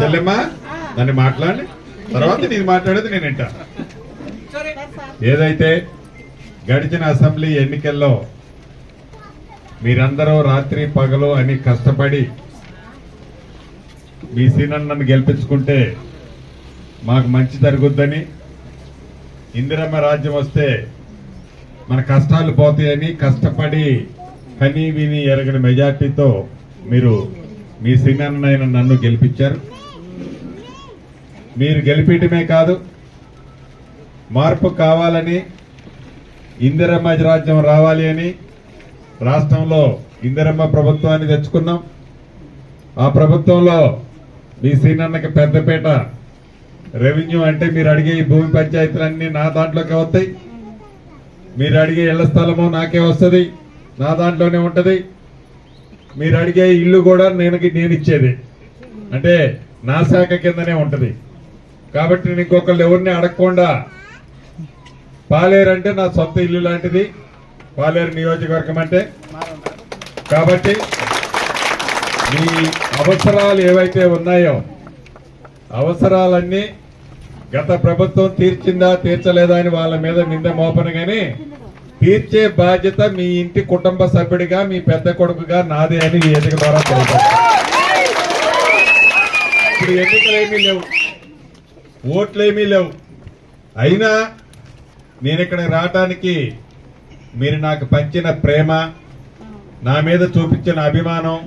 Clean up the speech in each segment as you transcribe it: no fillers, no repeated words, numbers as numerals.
చెల్లెమ్మా నన్ను మాట్లాడి తర్వాత నేను మాట్లాడేది నేను వింటా. ఏదైతే గడిచిన అసెంబ్లీ ఎన్నికల్లో మీరందరూ రాత్రి పగలు అని కష్టపడి మీ సీనన్నను గెలిపించుకుంటే మాకు మంచి జరుగుద్దని, ఇందిరమ్మ రాజ్యం వస్తే మన కష్టాలు పోతాయని కష్టపడి కనీ విని ఎరగని మెజార్టీతో మీరు మీ సీనన్నైన నన్ను గెలిపించారు. మీరు గెలిపించడమే కాదు, మార్పు కావాలని, ఇందిరమ్మ రాజ్యం రావాలి అని రాష్ట్రంలో ఇందిరమ్మ ప్రభుత్వాన్ని తెచ్చుకున్నాం. ఆ ప్రభుత్వంలో మీ సీనన్నకి పెద్దపేట రెవెన్యూ అంటే మీరు అడిగే ఈ భూమి పంచాయతీలన్నీ నా దాంట్లోకి వస్తాయి. మీరు అడిగే ఇళ్ల స్థలము నాకే వస్తుంది, నా దాంట్లోనే ఉంటది. మీరు అడిగే ఇల్లు కూడా నేను ఇచ్చేది, అంటే నా శాఖ కిందనే ఉంటది. కాబట్టి నేను ఇంకొకళ్ళు ఎవరిని అడగకుండా, పాలేరు అంటే నా సొంత ఇల్లు లాంటిది, పాలేరు నియోజకవర్గం అంటే. కాబట్టి మీ అవసరాలు ఏవైతే ఉన్నాయో అవసరాలన్నీ గత ప్రభుత్వం తీర్చిందా తీర్చలేదా అని వాళ్ళ మీద నింద మోపను గాని, తీర్చే బాధ్యత మీ ఇంటి కుటుంబ సభ్యుడిగా, మీ పెద్ద కొడుకుగా నాదే అని ఈ ఎన్నిక ద్వారా తెలుసు. ఇప్పుడు ఎన్నికలేమీ లేవు, ఓట్లేమీ లేవు. అయినా నేను ఇక్కడికి రావటానికి మీరు నాకు పంచిన ప్రేమ, నా మీద చూపించిన అభిమానం,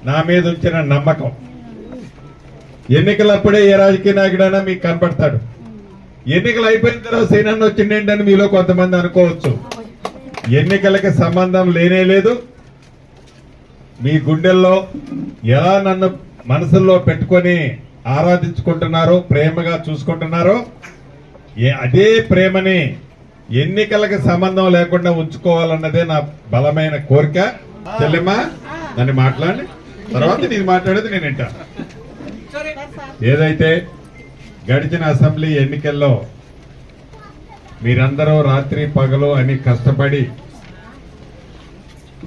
నా మీద ఉంచిన నమ్మకం. ఎన్నికలప్పుడే ఏ రాజకీయ నాయకుడైనా మీకు కనపడతాడు. ఎన్నికలు అయిపోయిన తర్వాత సీనన్న వచ్చిండేంటని మీలో కొంతమంది అనుకోవచ్చు. ఎన్నికలకి సంబంధం లేనే లేదు. మీ గుండెల్లో ఎలా నన్ను మనసుల్లో పెట్టుకొని ఆరాధించుకుంటున్నారో, ప్రేమగా చూసుకుంటున్నారో, అదే ప్రేమని ఎన్నికలకు సంబంధం లేకుండా ఉంచుకోవాలన్నదే నా బలమైన కోరిక. చెల్లెమ్మా నన్ను మాట్లాడి తర్వాత నేను మాట్లాడేది నేను వింటా. ఏదైతే గడిచిన అసెంబ్లీ ఎన్నికల్లో మీరందరూ రాత్రి పగలు అని కష్టపడి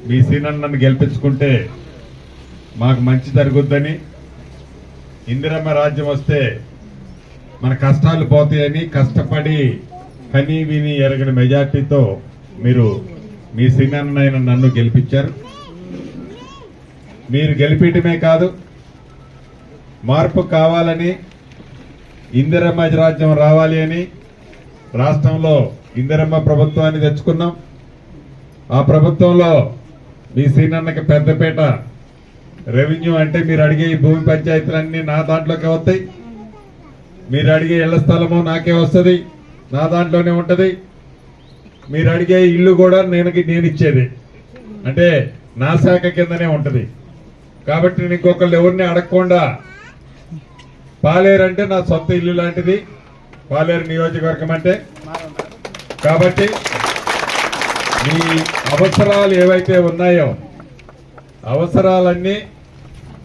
మీ సీనన్నను గెలిపించుకుంటే మాకు మంచి జరుగుద్దని, ఇందిరమ్మ రాజ్యం వస్తే మన కష్టాలు పోతాయని కష్టపడి కనీ విని ఎరగని మెజార్టీతో మీరు మీ సీనన్నైన నన్ను గెలిపించారు. మీరు గెలిపించడమే కాదు, మార్పు కావాలని, ఇందిరమ్మ రాజ్యం రావాలి అని రాష్ట్రంలో ఇందిరమ్మ ప్రభుత్వాన్ని తెచ్చుకున్నాం. ఆ ప్రభుత్వంలో మీ సీనన్నకి పెద్దపేట రెవెన్యూ అంటే మీరు అడిగే ఈ భూమి పంచాయతీలన్నీ నా దాంట్లోకి వస్తాయి. మీరు అడిగే ఇళ్ల స్థలము నాకే వస్తుంది, నా దాంట్లోనే ఉంటది. మీరు అడిగే ఇల్లు కూడా నేను ఇచ్చేది, అంటే నా శాఖ కిందనే ఉంటది. కాబట్టి నేను ఇంకొకళ్ళు ఎవరిని అడగకుండా, పాలేరు అంటే నా సొంత ఇల్లు లాంటిది, పాలేరు నియోజకవర్గం అంటే. కాబట్టి మీ అవసరాలు ఏవైతే ఉన్నాయో అవసరాలన్నీ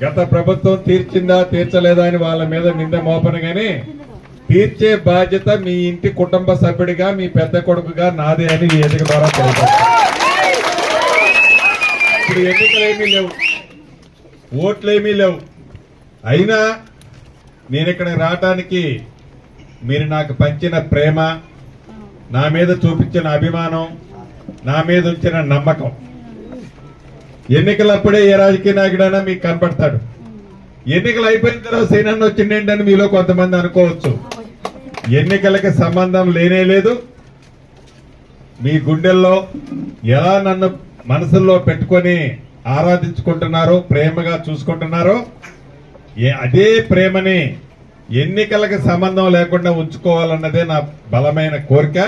గత ప్రభుత్వం తీర్చిందా తీర్చలేదా అని వాళ్ళ మీద నింద మోపను గాని, తీర్చే బాధ్యత మీ ఇంటి కుటుంబ సభ్యుడిగా, మీ పెద్ద కొడుకుగా నాదే అని ఈ ఎన్నిక ద్వారా తెలుసు. ఇప్పుడు ఎన్నికలేమీ లేవు, ఓట్లేమీ లేవు. అయినా నేను ఇక్కడికి రావటానికి మీరు నాకు పంచిన ప్రేమ, నా మీద చూపించిన అభిమానం, నా మీద ఉంచిన నమ్మకం. ఎన్నికలప్పుడే ఏ రాజకీయ నాయకుడైనా మీకు కనపడతాడు. ఎన్నికలు అయిపోయిన తర్వాత సీనన్న వచ్చిండేంటని మీలో కొంతమంది అనుకోవచ్చు. ఎన్నికలకి సంబంధం లేనే లేదు. మీ గుండెల్లో ఎలా నన్ను మనసుల్లో పెట్టుకొని ఆరాధించుకుంటున్నారో, ప్రేమగా చూసుకుంటున్నారో, అదే ప్రేమని ఎన్నికలకు సంబంధం లేకుండా ఉంచుకోవాలన్నదే నా బలమైన కోరిక.